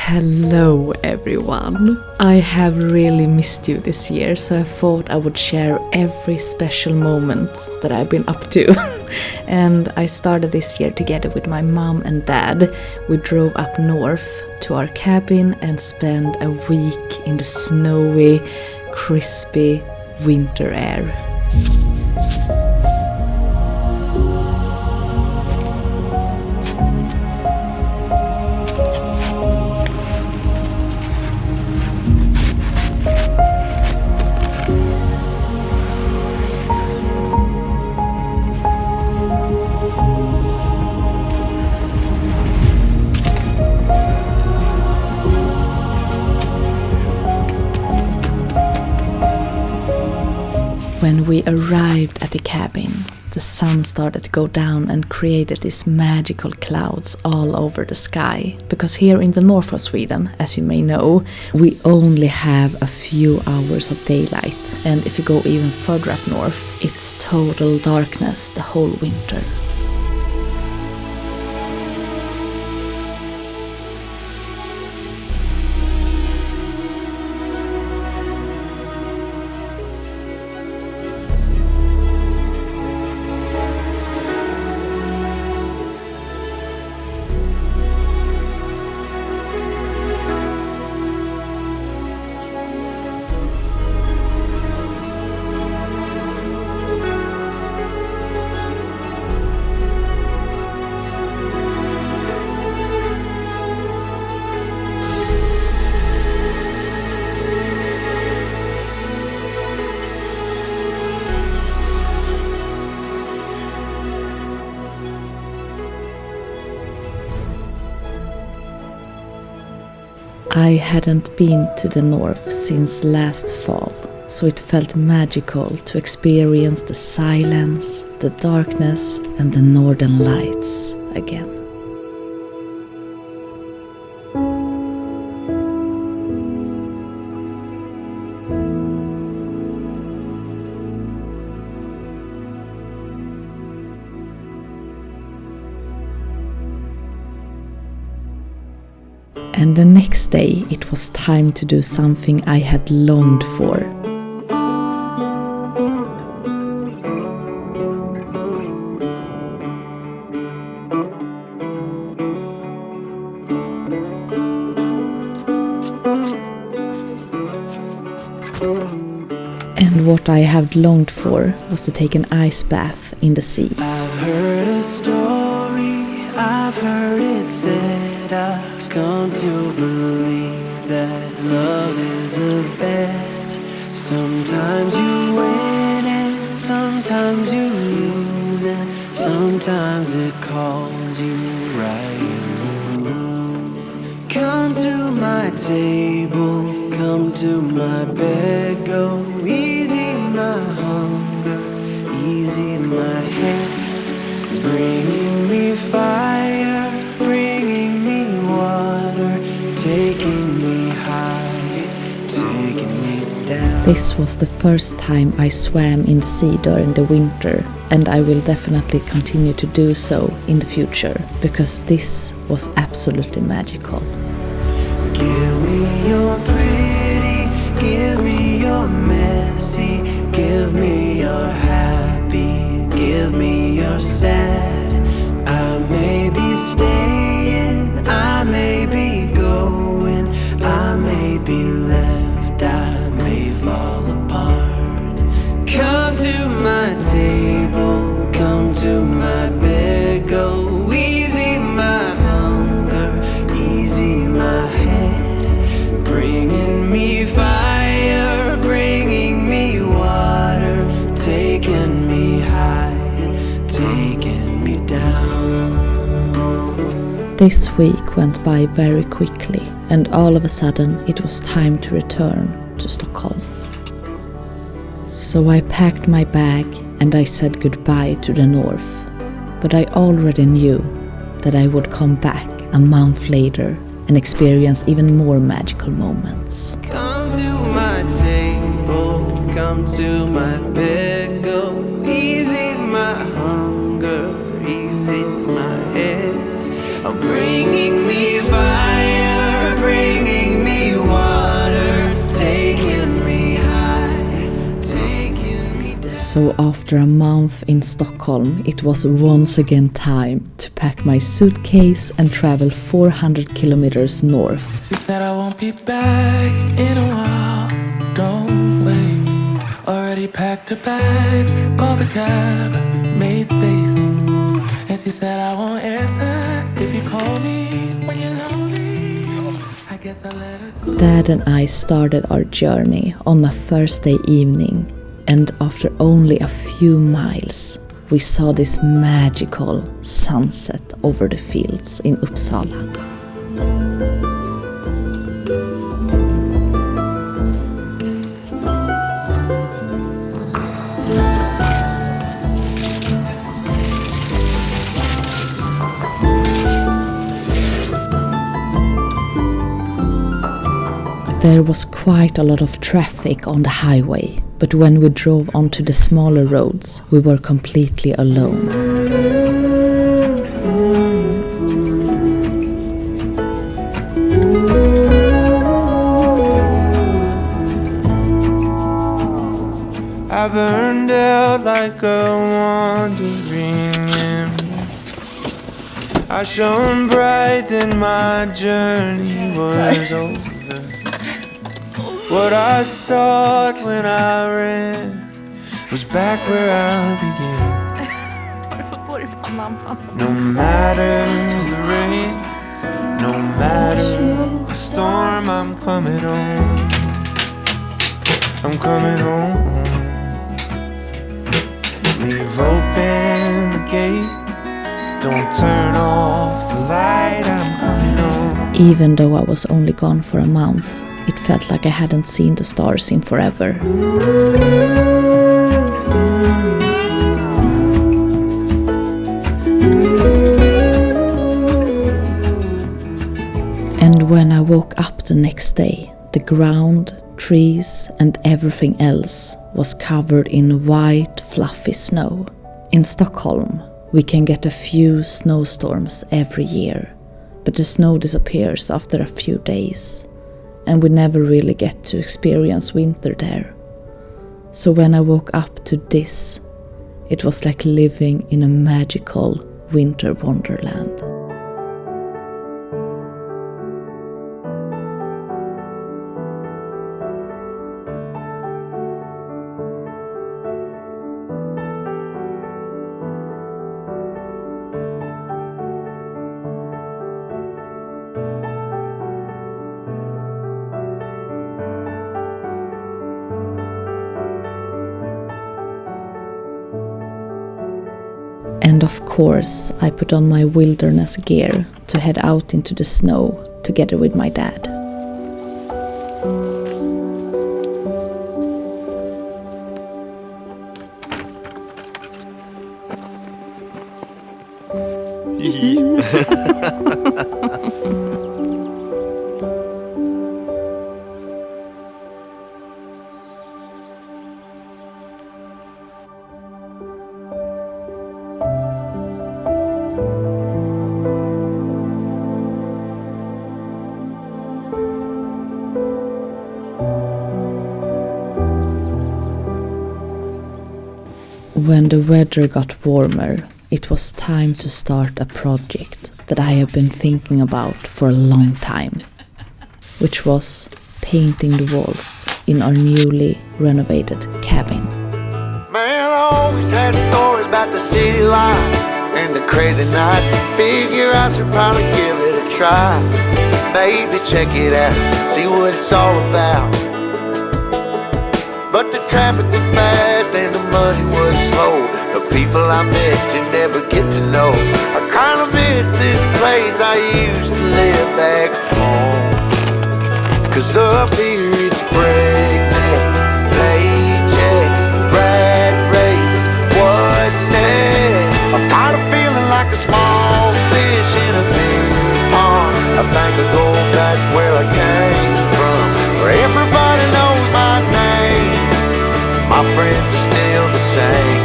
Hello everyone! I have really missed you this year, so I thought I would share every special moment that I've been up to. And I started this year together with my mom and dad. We drove up north to our cabin and spent a week in the snowy, crispy winter air. When we arrived at the cabin, the sun started to go down and created these magical clouds all over the sky. Because here in the north of Sweden, as you may know, we only have a few hours of daylight. And if you go even further up north, it's total darkness the whole winter. I hadn't been to the north since last fall, so it felt magical to experience the silence, the darkness, and the northern lights again. And the next day it was time to do something I had longed for. And what I had longed for was to take an ice bath in the sea. I've heard a story, I've heard it said, I've come to believe that love is a bet. Sometimes you win and sometimes you lose, and sometimes it calls you right in the mood. Come to my table, come to my bed, go easy my hunger, easy my head, bringing me fire, bringing me water, taking me high, taking me down. This was the first time I swam in the sea during the winter, and I will definitely continue to do so in the future, because this was absolutely magical. Give me your pretty, give me your messy, give me your happy, give me your sad. I may be staying, I may be going, I may be left, I may fall apart. Come to my table, come to my bed, go easy my hunger, easy my head, bringing me fire, bringing me water, taking me high, taking me down. This week went by very quickly, and all of a sudden it was time to return to Stockholm. So I packed my bag and I said goodbye to the north, but I already knew that I would come back a month later and experience even more magical moments. Come to my table, come to my bed, go easy my hunger, easy my head, bringing me fire, bringing So after a month in Stockholm, it was once again time to pack my suitcase and travel 400 kilometers north. She said I won't be back in a while, don't wait. Already packed her bags, called a cab, made space. And she said I won't answer if you call me when you're lonely. I guess I let her go. Dad and I started our journey on a Thursday evening, and after only a few miles, we saw this magical sunset over the fields in Uppsala. There was quite a lot of traffic on the highway, but when we drove onto the smaller roads, we were completely alone. I burned out like a wandering ember. I shone bright and my journey was over. What I sought when I ran was back where I began. No matter the rain, no matter the storm, I'm coming home. I'm coming home. Leave open the gate, don't turn off the light, I'm coming home. Even though I was only gone for a month, it felt like I hadn't seen the stars in forever. And when I woke up the next day, the ground, trees, and everything else was covered in white, fluffy snow. In Stockholm, we can get a few snowstorms every year, but the snow disappears after a few days, and we never really get to experience winter there. So when I woke up to this, it was like living in a magical winter wonderland. And of course, I put on my wilderness gear to head out into the snow together with my dad. When the weather got warmer, it was time to start a project that I have been thinking about for a long time, which was painting the walls in our newly renovated cabin. Man, I always had stories about the city life and the crazy nights. Figure I should probably give it a try. Maybe check it out, see what it's all about. But the traffic was fast and the money was slow. The people I met you never get to know. I kinda miss this place I used to live back home. 'Cause up here it's breakneck, paycheck, rat race, what's next? I'm tired of feeling like a small fish in a big pond. I think I'll go back where I came from, where everybody knows my name. My friends are still the same.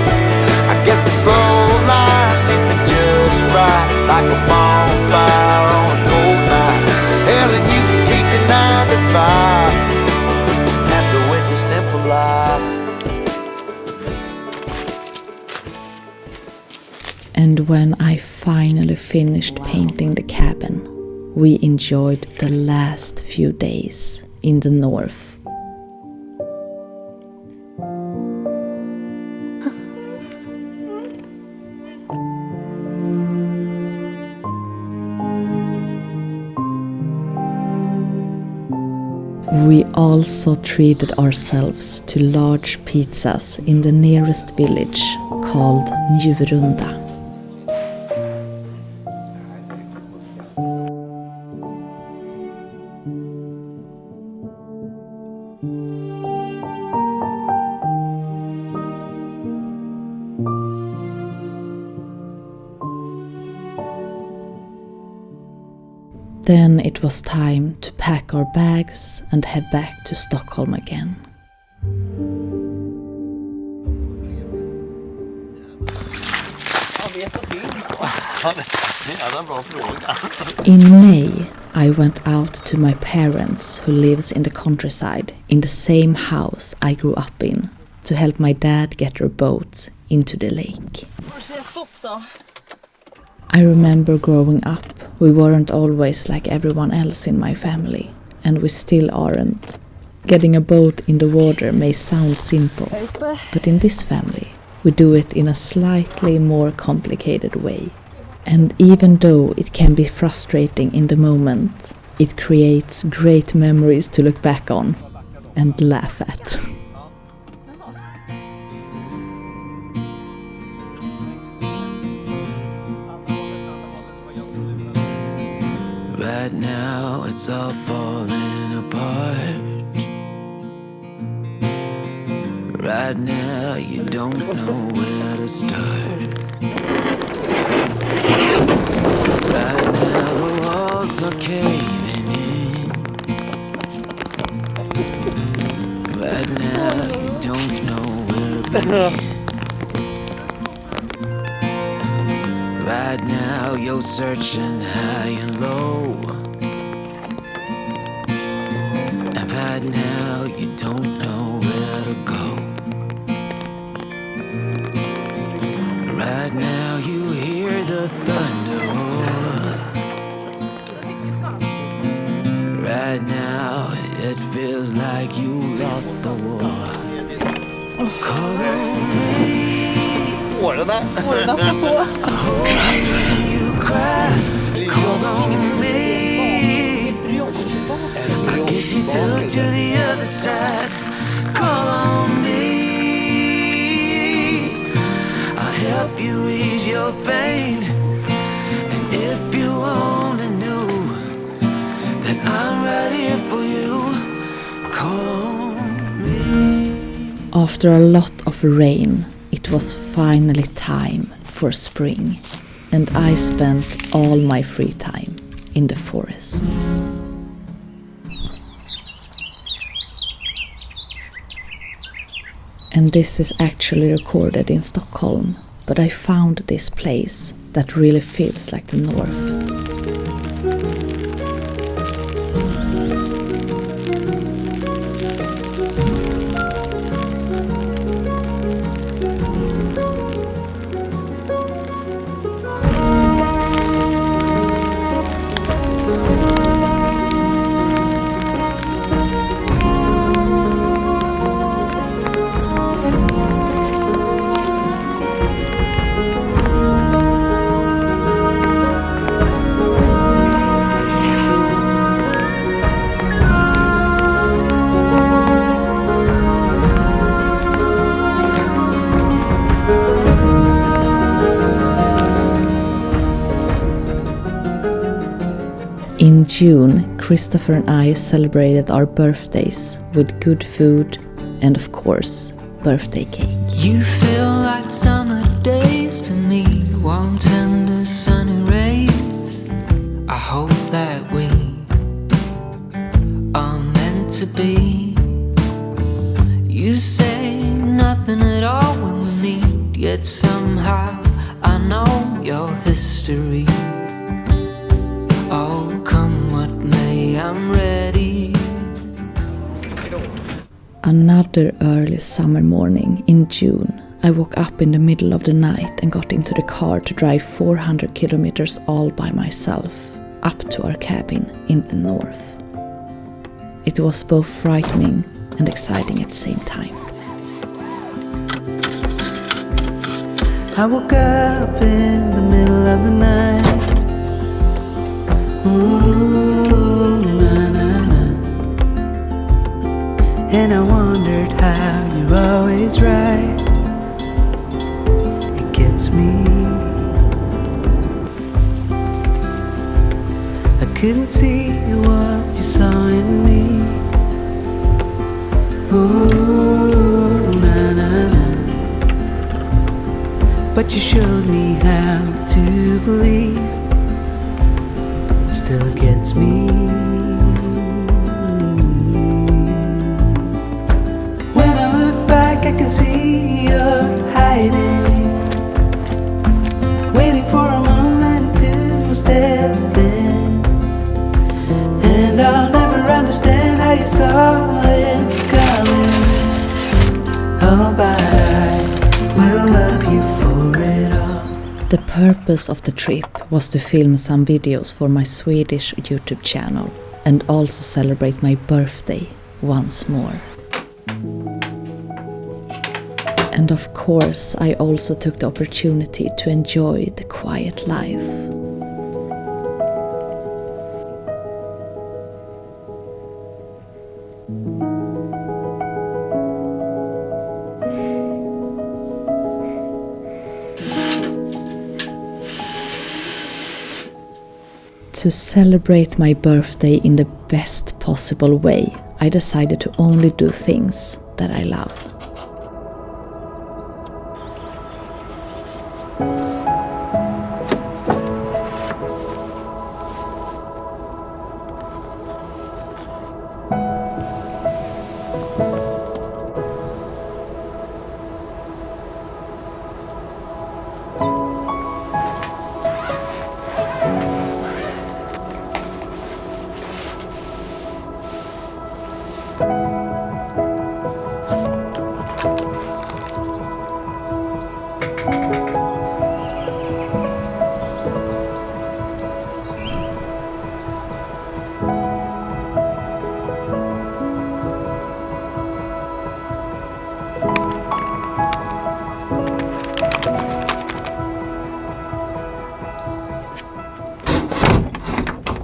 I guess the slow life hit me just right, like a bonfire on a cold night. Hell, and you can keep your 9 to 5, happy with the simple life. finished painting the cabin, we enjoyed the last few days in the north. We also treated ourselves to large pizzas in the nearest village called Njurunda. Then it was time to pack our bags and head back to Stockholm again. In May, I went out to my parents who lives in the countryside in the same house I grew up in to help my dad get their boat into the lake. I remember growing up, we weren't always like everyone else in my family, and we still aren't. Getting a boat in the water may sound simple, but in this family, we do it in a slightly more complicated way. And even though it can be frustrating in the moment, it creates great memories to look back on and laugh at. Right now it's all falling apart. Right now you don't know where to start. Right now the walls are caving in. Right now you don't know where to begin. Right now you're searching high and low. And right now you don't know where to go. Right now you hear the thunder roar. Right now it feels like you lost the war. Call on me. Årorna ska på. You cry. Call on me. I'll get you through to the other side. Call on me. I'll help you ease your pain. And if you only knew that I'm right here for you, call on me. After a lot of rain, it was finally time for spring, and I spent all my free time in the forest. And this is actually recorded in Stockholm, but I found this place that really feels like the north. In June, Christopher and I celebrated our birthdays with good food and, of course, birthday cake. You feel like summer days to me, warm, tender, sunny rays. I hope that we are meant to be. You say nothing at all when we meet, yet somehow I know your history. Oh, come what may, I'm ready. Another early summer morning in June, I woke up in the middle of the night and got into the car to drive 400 kilometers all by myself up to our cabin in the north. It was both frightening and exciting at the same time. I woke up in the middle of the night. Ooh, na, na, na. And I wondered how you're always right. It gets me. I couldn't see what you saw in me. Ooh, na, na, na. But you showed me how to believe. Still gets me. When I look back, I can see you're hiding, waiting for a moment to step in. And I'll never understand how you saw it coming. Oh, but I will love you for it all. The purpose of the trip was to film some videos for my Swedish YouTube channel and also celebrate my birthday once more. And of course, I also took the opportunity to enjoy the quiet life. To celebrate my birthday in the best possible way, I decided to only do things that I love.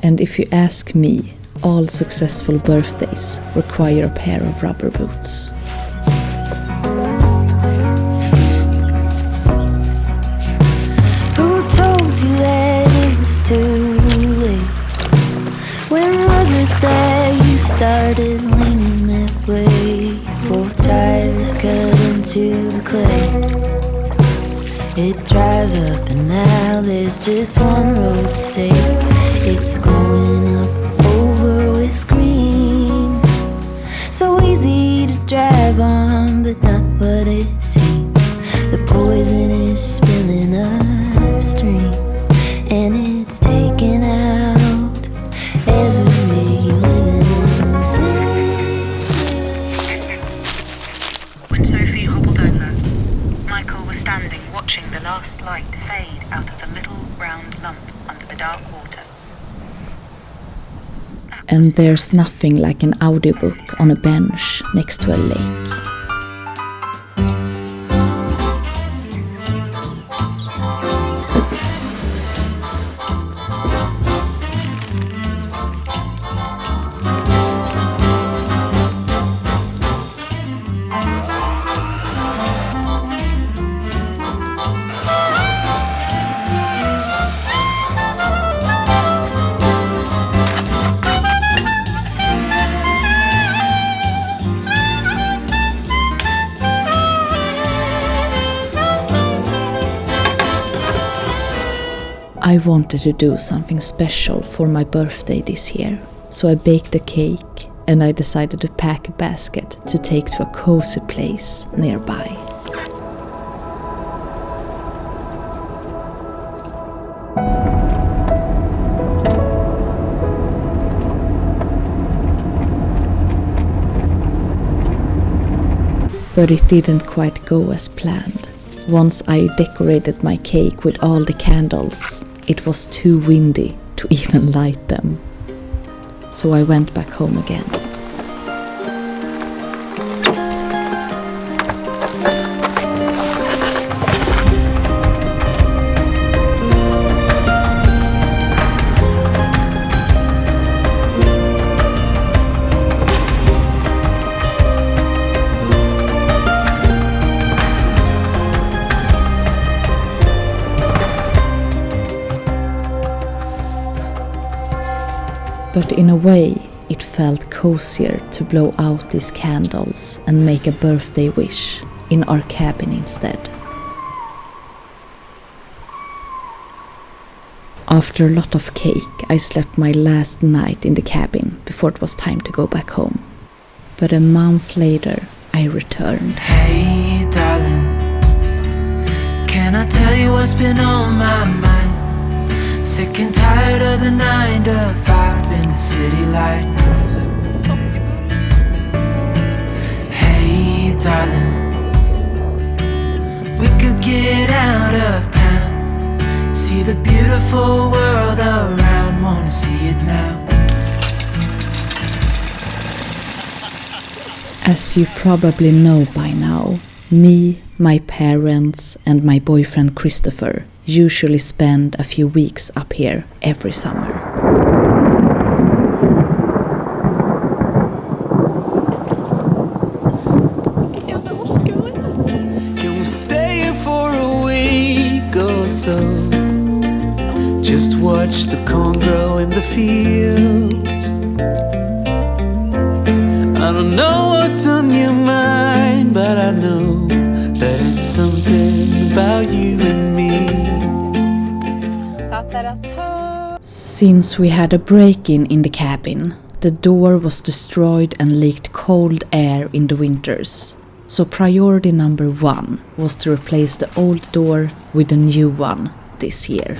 And if you ask me, all successful birthdays require a pair of rubber boots. Who told you that it was too late? When was it that you started leaning that way? 4 tires cut into the clay. It dries up and now there's just one road to take. It's growing up over with green. So easy to drive on, but not what it seems. The poison is spilling upstream, and it's taking out every living thing. When Sophie hobbled over, Michael was standing watching the last light fade out of the little round lump under the dark water. And there's nothing like an audiobook on a bench next to a lake. I wanted to do something special for my birthday this year, so I baked a cake and I decided to pack a basket to take to a cozy place nearby. But it didn't quite go as planned. Once I decorated my cake with all the candles, it was too windy to even light them. So I went back home again. But in a way, it felt cozier to blow out these candles and make a birthday wish in our cabin instead. After a lot of cake, I slept my last night in the cabin before it was time to go back home. But a month later, I returned. Hey darling, can I tell you what's been on my mind? Sick and tired of the 9 to 5 in the city life. Hey darling, we could get out of town, see the beautiful world around, wanna see it now. As you probably know by now, me, my parents and my boyfriend Christopher usually spend a few weeks up here every summer. Can we stay here for a week or so? Just watch the corn grow in the fields. I don't know what's on your mind, but I know that it's something about you and me. Since we had a break-in in the cabin, the door was destroyed and leaked cold air in the winters. So priority number 1 was to replace the old door with a new one this year.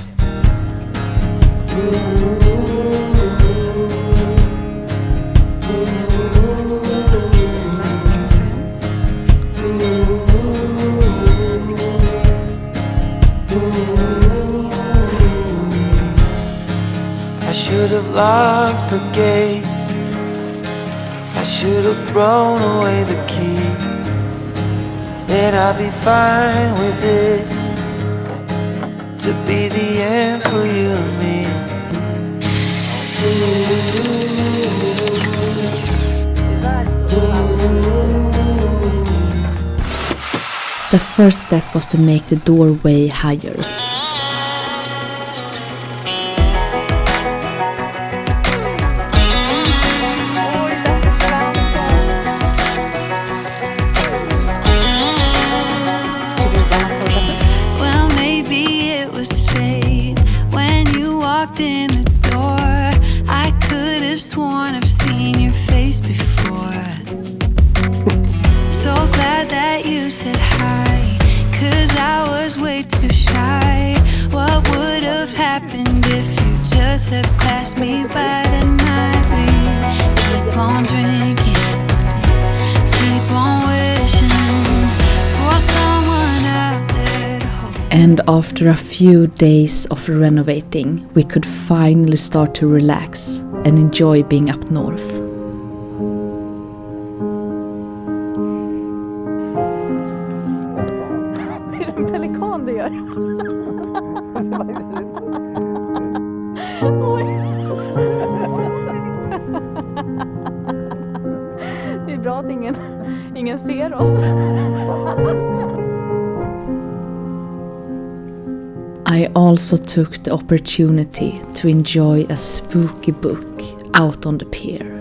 I should have locked the gates. I should have thrown away the key. Then I'll be fine with this, to be the end for you and me. The first step was to make the doorway higher. Well, maybe it was fate when you walked in the door. I could have sworn I've seen your face before. So glad that you said hi, 'cause I was way too shy. What would have happened if you just had passed me by the night? We keep on drinking, keep on wishing for someone out there to hold. And after a few days of renovating, we could finally start to relax and enjoy being up north. Pelikan det gör. Det är bra att ingen ser oss. I also took the opportunity to enjoy a spooky book out on the pier.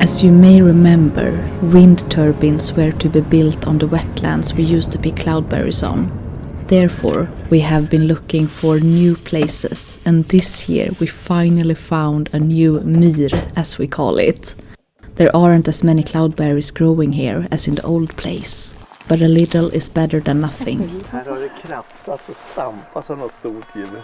As you may remember, wind turbines were to be built on the wetlands we used to pick cloudberries on. Therefore, we have been looking for new places, and this year we finally found a new myr, as we call it. There aren't as many cloudberries growing here as in the old place, but a little is better than nothing. Här har det krafsat och stampats av något stort djur.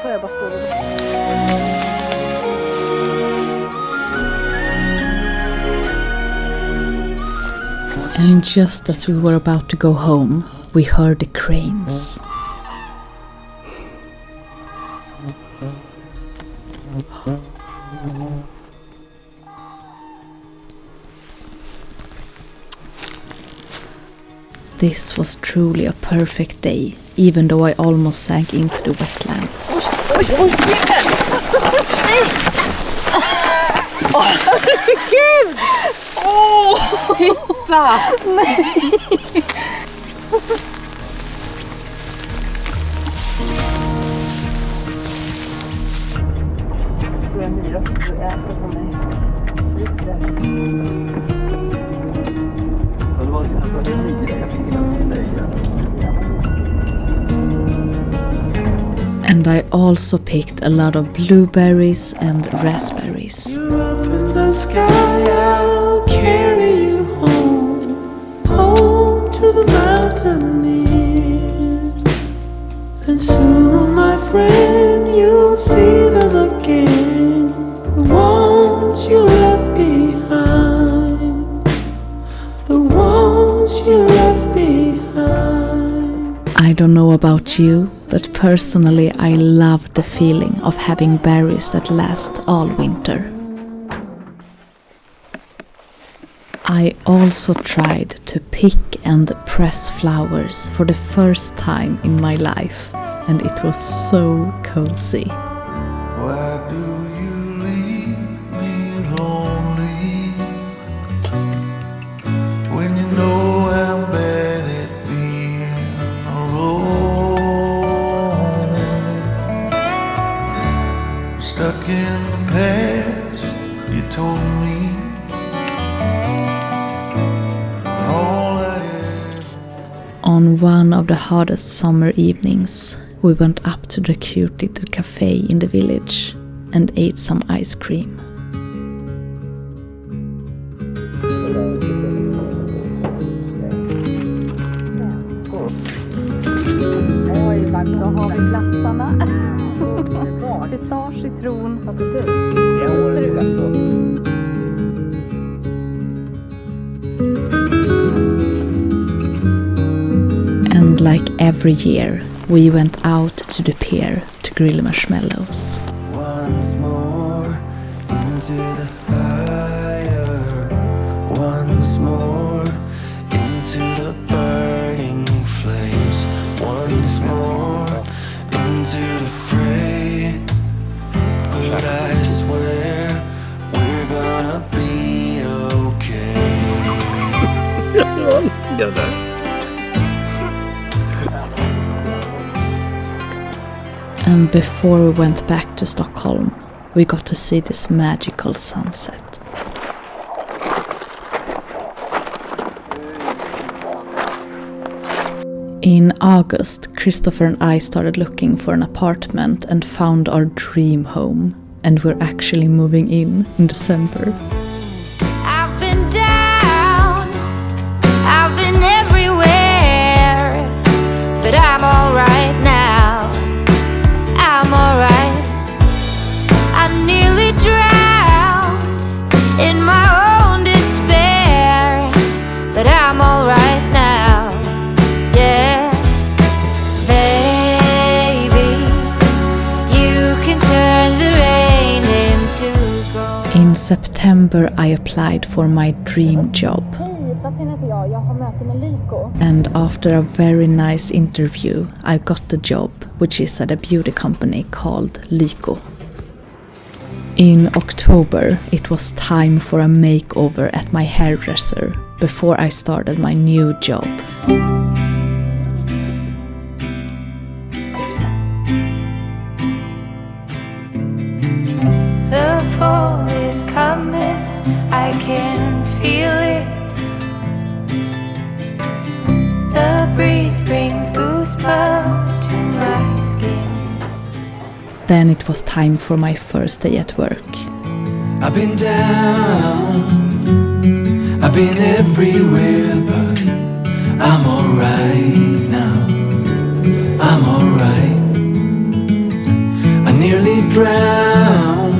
Så jag bara står och... And just as we were about to go home, we heard the cranes. This was truly a perfect day, even though I almost sank into the wetlands. Herregud! Titta! Nej! And I also picked a lot of blueberries and raspberries. You're up in the sky, I'll carry you home, home to the mountaineers. And soon, my friend, you'll see them again, the ones you left behind, the ones you left behind. I don't know about you, but personally I love the feeling of having berries that last all winter. I also tried to pick and press flowers for the first time in my life, and it was so cozy. Why do you leave me lonely when you know I'm bad at being alone? I'm stuck in the past, you told me. All I ever On one of the hottest summer evenings, we went up to the cute little cafe in the village and ate some ice cream. Oj, vad då har vi glassarna. Pistage, citron, vad är det? And like every year, we went out to the pier to grill marshmallows. Once more into the fire, once more into the burning flames, once more into the fray. But I swear we're gonna be okay. And before we went back to Stockholm, we got to see this magical sunset. In August, Christopher and I started looking for an apartment and found our dream home. And we're actually moving in December. I've been down, I've been everywhere, but I'm alright now, I'm alright. I nearly drowned in my own despair, but I'm alright now, yeah. September I applied for my dream job. Hej, Platin heter jag har möte med Lyko. And after a very nice interview, I got the job, which is at a beauty company called Lyko. In October, it was time for a makeover at my hairdresser before I started my new job. The fall is coming, I can feel it. The breeze brings goosebumps to my skin. Then it was time for my first day at work. I've been down, I've been everywhere, but I'm alright now. I'm alright. I nearly drowned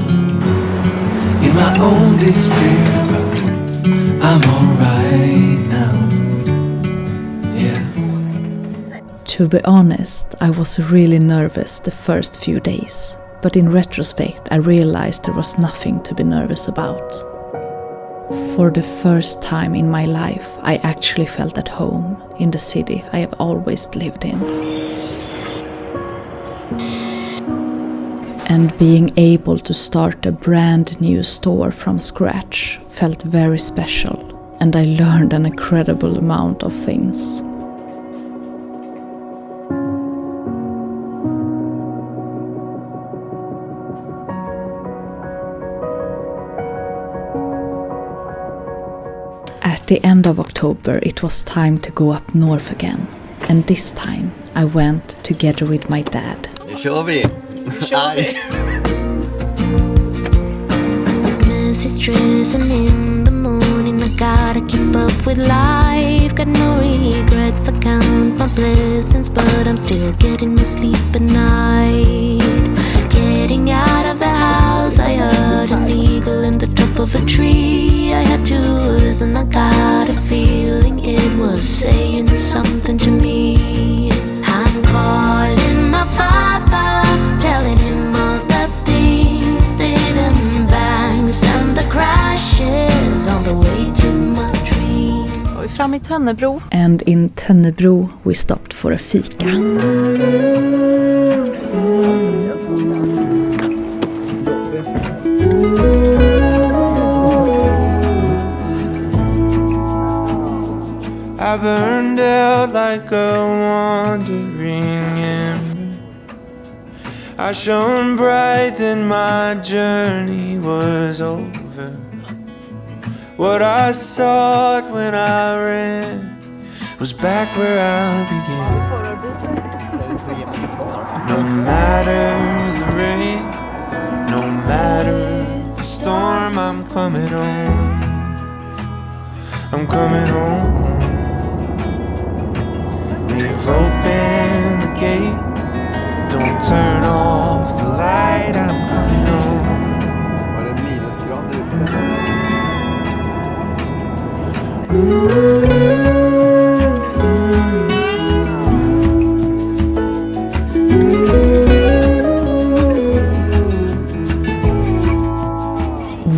in my own despair, but I'm alright now. Yeah. To be honest, I was really nervous the first few days, but in retrospect I realized there was nothing to be nervous about. For the first time in my life, I actually felt at home in the city I have always lived in. And being able to start a brand new store from scratch felt very special, and I learned an incredible amount of things. At the end of October, it was time to go up north again, and this time I went together with my dad. Nu kör vi! Aj. Messy stressing in the morning, I gotta keep up with life. Got no regrets, I count my blessings, but I'm still getting no sleep at night. Getting out of the house, I heard an eagle in the top of a tree. I had to listen, I got a feeling it was saying something to me. I'm calling my father, telling him all the things, the bangs and the crashes on the way to my dream. Och fram i Tönnebro. And in Tönnebro we stopped for a fika. I burned out like a wandering ember. I shone bright, then my journey was over. What I sought when I ran was back where I began. No matter the rain, no matter the storm, I'm coming home. I'm coming home. Leave open the gate, don't turn off the light, I'm coming home. Var det minusgrader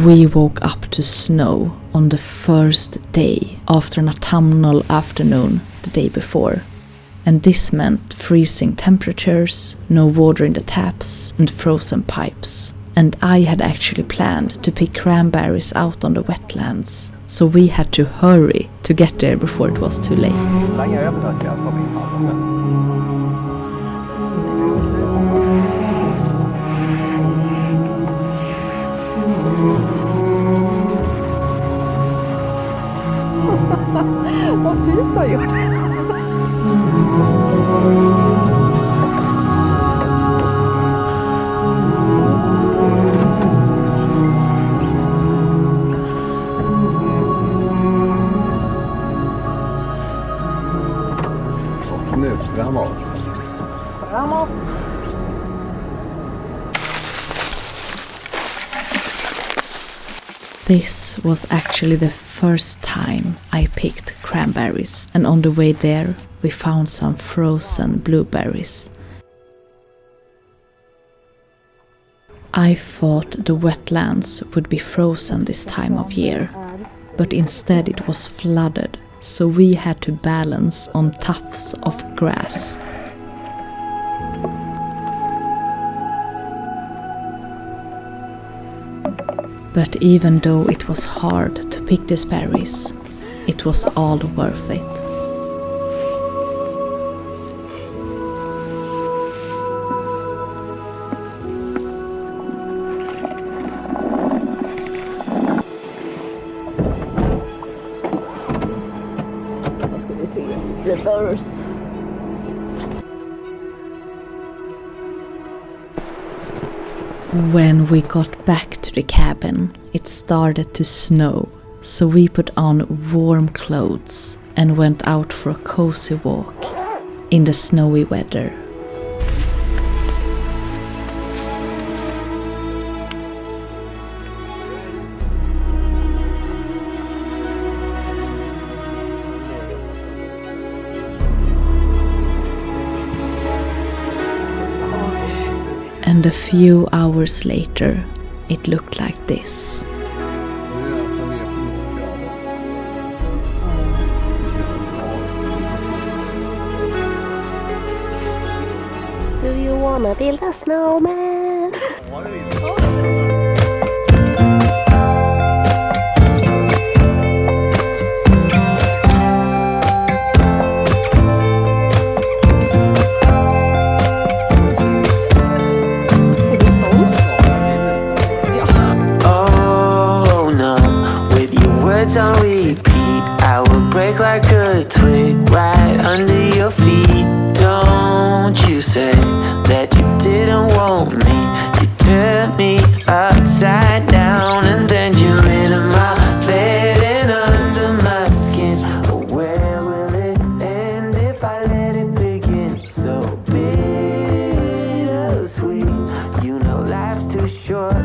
We woke up to snow on the first day after an autumnal afternoon the day before. And this meant freezing temperatures, no water in the taps, and frozen pipes. And I had actually planned to pick cranberries out on the wetlands, so we had to hurry to get there before it was too late. Slänga över det jag tar min hand. Vad fint du har gjort. Och nu framåt. Framåt. This was actually the first time I picked cranberries, and on the way there we found some frozen blueberries. I thought the wetlands would be frozen this time of year, but instead it was flooded, so we had to balance on tufts of grass. But even though it was hard to pick these berries, it was all worth it. Reverse. When we got back to the cabin, it started to snow, so we put on warm clothes and went out for a cozy walk in the snowy weather. And a few hours later, it looked like this. Do you wanna build a snowman? On repeat, I will break like a twig right under your feet. Don't you say that you didn't want me. You turned me upside down and then you're in my bed and under my skin. Oh, where will it end if I let it begin? So bittersweet, you know life's too short,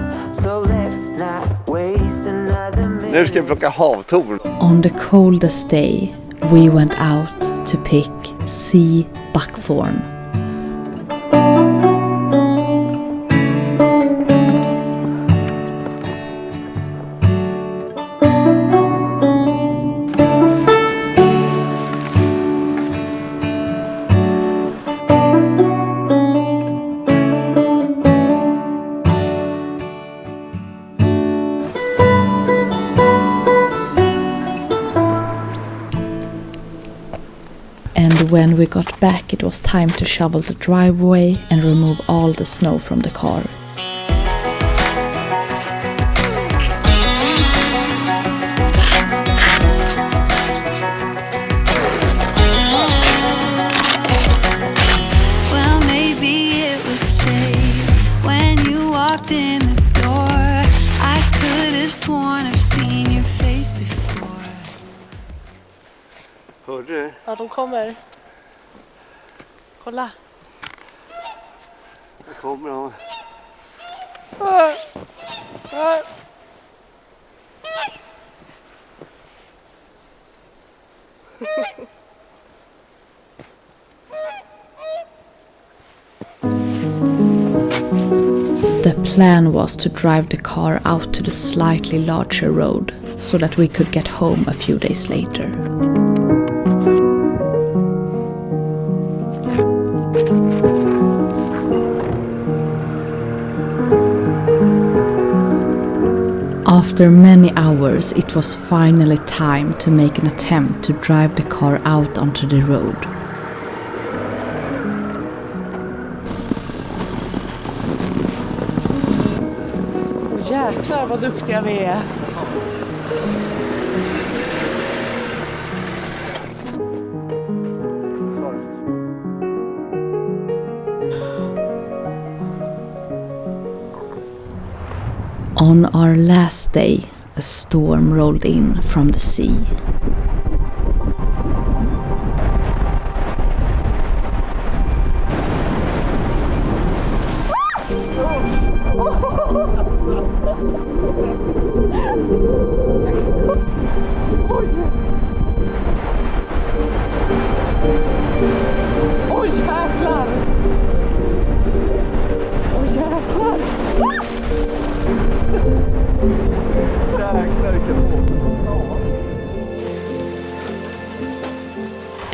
so let's not waste another minute. Nu ska vi plocka havtorn. On the coldest day, we went out to pick sea buckthorn. And when we got back, it was time to shovel the driveway and remove all the snow from the car. Well, maybe it was fate when you walked in the door. I could have sworn I've seen your face before. Hörde du? Ja, de kommer. Kolla. Där kommer de. The plan was to drive the car out to the slightly larger road so that we could get home a few days later. After many hours, it was finally time to make an attempt to drive the car out onto the road. Jäklar vad duktiga vi är. On our last day, a storm rolled in from the sea. Oj jäklar! Oj jäklar!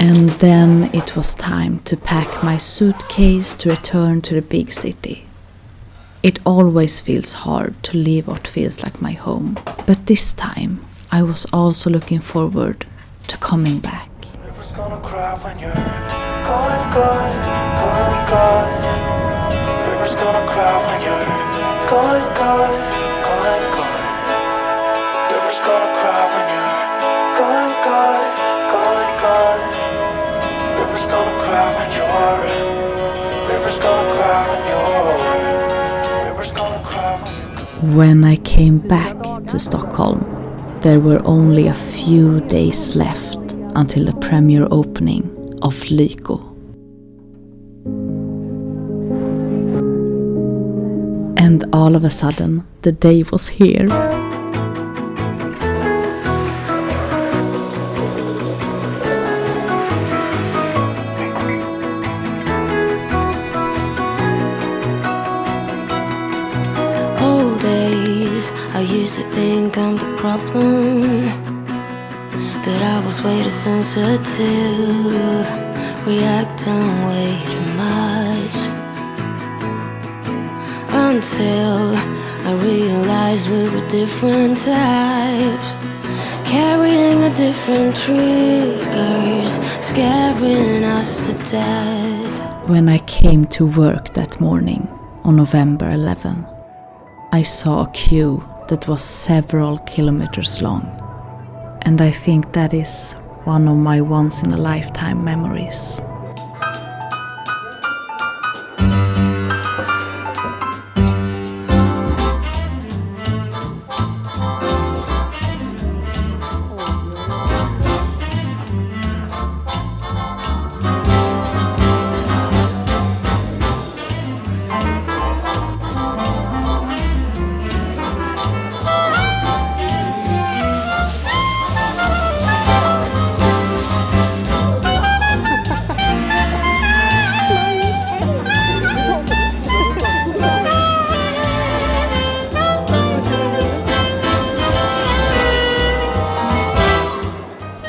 And then it was time to pack my suitcase to return to the big city. It always feels hard to leave what feels like my home, but this time I was also looking forward to coming back. River's gonna cry when you're gone, gone, gone, gone. River's gonna cry when you're gone, gone, gone, gone. River's gonna cry when you're gone, gone, gone, gone. River's gonna cry when you're. River's gonna cry when you're. River's gonna cry when you're. When I came back to Stockholm, there were only a few days left until the premiere opening of Lyko. And all of a sudden, the day was here. Old days, I used to think I'm the problem, that I was way too sensitive, reacting way too much. Until I realized we were different types, carrying a different triggers, scaring us to death. When I came to work that morning on November 11, I saw a queue that was several kilometers long. And I think that is one of my once-in-a-lifetime memories.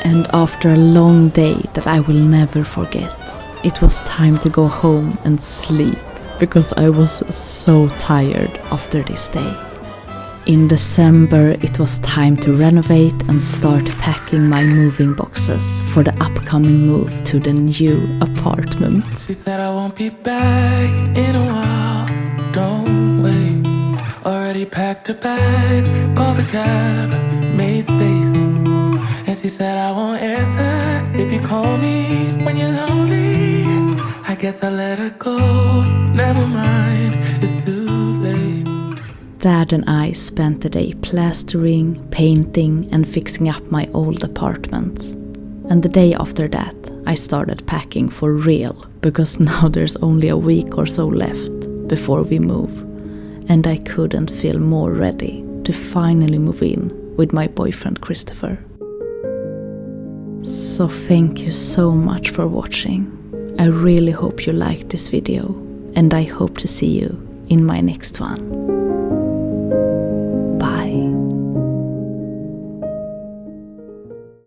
And after a long day that I will never forget, it was time to go home and sleep because I was so tired after this day. In December, it was time to renovate and start packing my moving boxes for the upcoming move to the new apartment. She said I won't be back in a while, don't wait. Already packed her bags, called the cab, made space. And she said I won't answer if you call me when you're lonely. I guess I let her go, never mind, it's too late. Dad and I spent the day plastering, painting and fixing up my old apartment. And the day after that, I started packing for real, because now there's only a week or so left before we move. And I couldn't feel more ready to finally move in with my boyfriend Christopher. So thank you so much for watching. I really hope you liked this video, and I hope to see you in my next one.